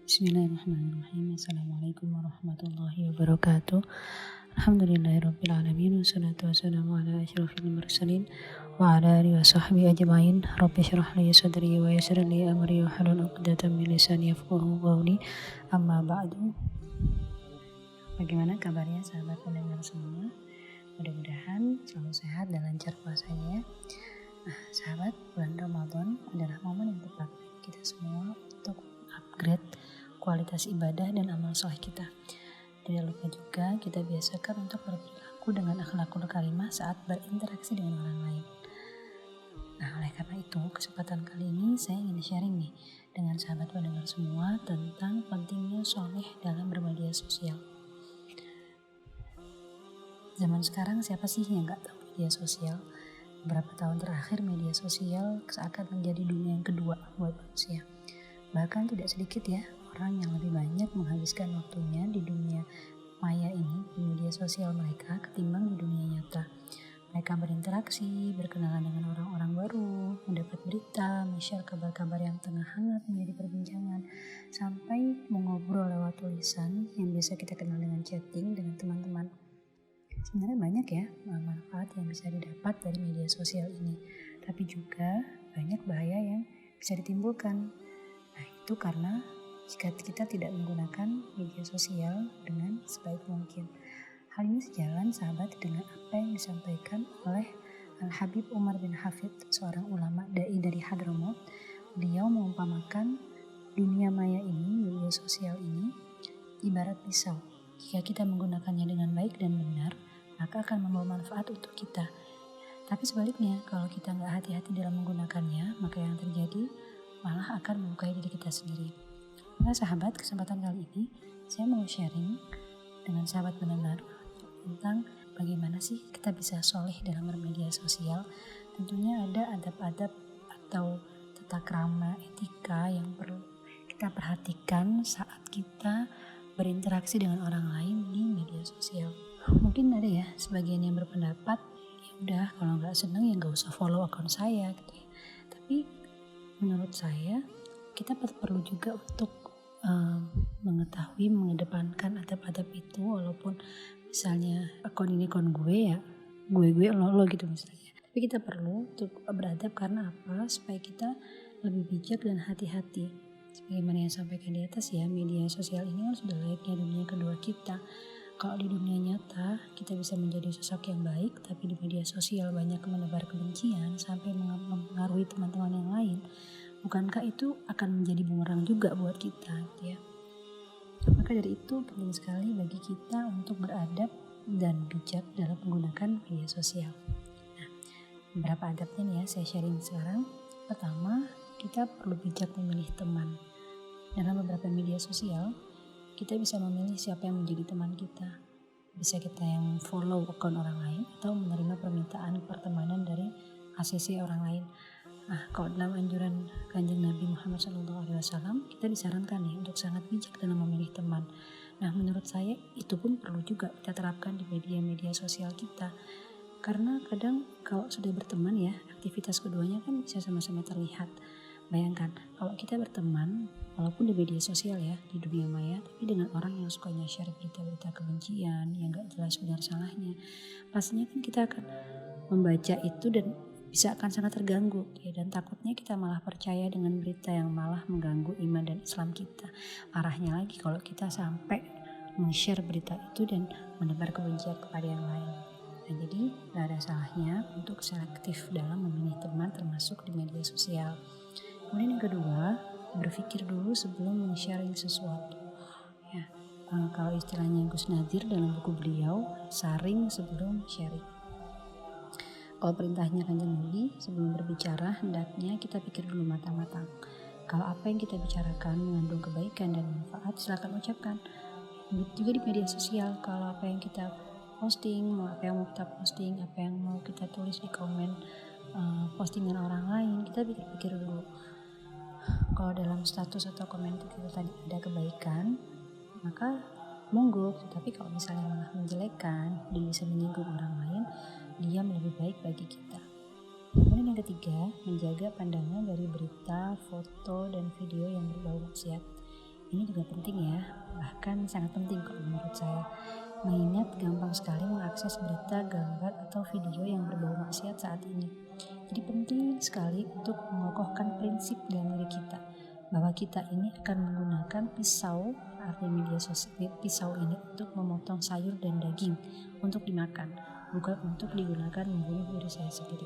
Bismillahirrahmanirrahim. Assalamualaikum warahmatullahi wabarakatuh. Alhamdulillahirabbil alamin wassalatu wassalamu ala asyrofil mursalin wa ala alihi wa sahbihi ajmain. Rabbi shrah li sadri wa yassir li amri wa hlul 'uqdatam min lisani yafqahu qawli. Amma ba'du. Bagaimana kabarnya sahabat pendengar semua? Mudah-mudahan selalu sehat dan lancar puasanya. Sahabat, bulan Ramadan adalah momen yang tepat bagi kita semua untuk upgrade kualitas ibadah dan amal soleh kita. Tidak lupa juga kita biasakan untuk berperilaku dengan akhlakul karimah saat berinteraksi dengan orang lain. Oleh karena itu, kesempatan kali ini saya ingin sharing nih dengan sahabat pendengar semua tentang pentingnya soleh dalam bermedia sosial. Zaman sekarang siapa sih yang gak tahu media sosial? Beberapa tahun terakhir media sosial seakan menjadi dunia yang kedua buat manusia. Bahkan tidak sedikit ya orang yang lebih banyak menghabiskan waktunya di dunia maya ini, di media sosial mereka ketimbang di dunia nyata. Mereka berinteraksi, berkenalan dengan orang-orang baru, mendapat berita, share kabar-kabar yang tengah hangat menjadi perbincangan, sampai mengobrol lewat tulisan yang biasa kita kenal dengan chatting dengan teman-teman. Sebenarnya banyak ya manfaat yang bisa didapat dari media sosial ini, tapi juga banyak bahaya yang bisa ditimbulkan. Itu karena jika kita tidak menggunakan media sosial dengan sebaik mungkin. Hal ini sejalan sahabat dengan apa yang disampaikan oleh Al-Habib Umar bin Hafid, seorang ulama da'i dari Hadramaut. Beliau mengumpamakan dunia maya ini, media sosial ini, ibarat pisau. Jika kita menggunakannya dengan baik dan benar, maka akan membawa manfaat untuk kita. Tapi sebaliknya, kalau kita nggak hati-hati dalam menggunakannya, maka yang terjadi malah akan melukai diri kita sendiri. Nah sahabat, kesempatan kali ini saya mau sharing dengan sahabat benar tentang bagaimana sih kita bisa soleh dalam bermedia sosial. Tentunya ada adab-adab atau tata krama, etika yang perlu kita perhatikan saat kita berinteraksi dengan orang lain di media sosial. Mungkin ada ya sebagian yang berpendapat, ya udah kalau nggak seneng ya nggak usah follow akun saya gitu ya. Tapi menurut saya kita perlu juga untuk mengetahui, mengedepankan adab-adab itu, walaupun misalnya akun ini akun gue ya, gue lo gitu misalnya. Tapi kita perlu untuk beradab karena apa? Supaya kita lebih bijak dan hati-hati. Sebagaimana yang sampaikan di atas ya, media sosial ini sudah layaknya dunia kedua kita. Kalau di dunia nyata kita bisa menjadi sosok yang baik, tapi di media sosial banyak menebar kebencian sampai mempengaruhi teman-teman yang lain. Bukankah itu akan menjadi bumerang juga buat kita ya? Maka dari itu penting sekali bagi kita untuk beradab dan bijak dalam menggunakan media sosial. Beberapa adabnya nih ya saya sharing sekarang. Pertama, kita perlu bijak memilih teman. Dalam beberapa media sosial, kita bisa memilih siapa yang menjadi teman kita. Bisa kita yang follow akun orang lain atau menerima permintaan pertemanan dari ACC orang lain. Kalau dalam anjuran Kanjeng Nabi Muhammad SAW, kita disarankan nih untuk sangat bijak dalam memilih teman. Menurut saya itu pun perlu juga kita terapkan di media-media sosial kita. Karena kadang kalau sudah berteman ya, aktivitas keduanya kan bisa sama-sama terlihat. Bayangkan kalau kita berteman, walaupun di media sosial ya, di dunia maya, tapi dengan orang yang sukanya share berita-berita kebencian, yang gak jelas benar salahnya, pastinya kan kita akan membaca itu dan bisa akan sangat terganggu ya, dan takutnya kita malah percaya dengan berita yang malah mengganggu iman dan Islam kita. Parahnya lagi kalau kita sampai men-share berita itu dan menebar kebencian kepada yang lain. Jadi gak ada salahnya untuk selektif dalam memilih teman termasuk di media sosial. Kemudian yang kedua, berpikir dulu sebelum men-sharing sesuatu ya. Kalau istilahnya Gus Nadir dalam buku beliau, saring sebelum sharing. Kalau perintahnya Kanjeng Nabi, sebelum berbicara hendaknya kita pikir dulu matang-matang. Kalau apa yang kita bicarakan mengandung kebaikan dan manfaat, silakan ucapkan. Juga di media sosial, kalau apa yang kita posting, apa yang mau kita posting, apa yang mau kita tulis di komen postingan orang lain, kita pikir-pikir dulu. Kalau dalam status atau komen kita tadi ada kebaikan, maka monggo. Tapi kalau misalnya malah menjelekkan dan bisa menyinggung orang lain, diam lebih baik bagi kita. Kemudian yang ketiga, menjaga pandangan dari berita, foto, dan video yang berbau maksiat. Ini juga penting ya, bahkan sangat penting kalau menurut saya. Mengingat gampang sekali mengakses berita, gambar, atau video yang berbau maksiat saat ini. Jadi penting sekali untuk mengokohkan prinsip dalam diri kita, bahwa kita ini akan menggunakan pisau, arti media sosial, pisau ini untuk memotong sayur dan daging untuk dimakan, bukan untuk digunakan membunuh diri saya sendiri.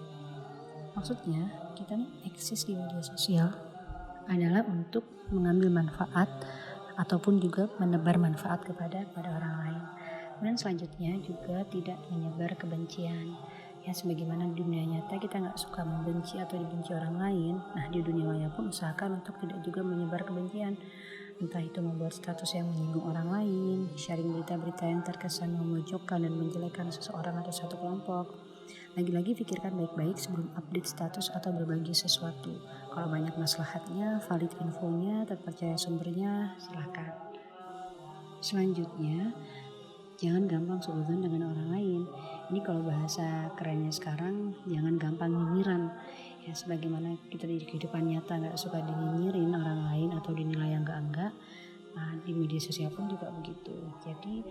Maksudnya, kita nih eksis di media sosial adalah untuk mengambil manfaat ataupun juga menebar manfaat kepada orang lain. Kemudian selanjutnya juga tidak menyebar kebencian. Ya, sebagaimana di dunia nyata kita nggak suka membenci atau dibenci orang lain, nah di dunia maya pun usahakan untuk tidak juga menyebar kebencian. Entah itu membuat status yang menyinggung orang lain, sharing berita-berita yang terkesan memojokkan dan menjelekkan seseorang atau satu kelompok. Lagi-lagi pikirkan baik-baik sebelum update status atau berbagi sesuatu. Kalau banyak maslahatnya, valid infonya, terpercaya sumbernya, silahkan. Selanjutnya, jangan gampang suudzon dengan orang lain. Ini kalau bahasa kerennya sekarang, jangan gampang nyinyiran. Ya, sebagaimana kita di kehidupan nyata nggak suka dinyinyirin orang lain atau dinilai yang enggak. Nah, di media sosial pun juga begitu. Jadi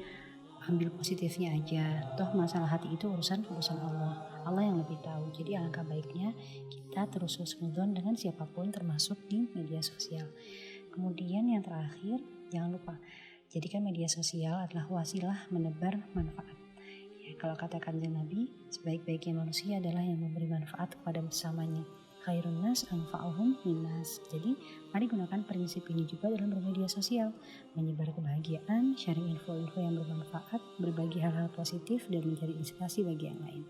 ambil positifnya aja. Toh masalah hati itu urusan Allah. Allah yang lebih tahu. Jadi alangkah baiknya kita terus husnudzon dengan siapapun, termasuk di media sosial. Kemudian yang terakhir, jangan lupa jadikan media sosial adalah wasilah menebar manfaat. Ya, kalau kata kanjeng Nabi, sebaik-baiknya manusia adalah yang memberi manfaat kepada bersamanya. Khairun nas anfa'uhum linnas. Jadi mari gunakan prinsip ini juga dalam bermedia sosial, menyebar kebahagiaan, sharing info-info yang bermanfaat, berbagi hal-hal positif, dan menjadi inspirasi bagi yang lain.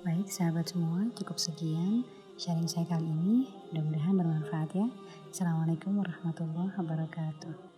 Baik sahabat semua, cukup sekian sharing saya kali ini, mudah-mudahan bermanfaat ya. Assalamualaikum warahmatullahi wabarakatuh.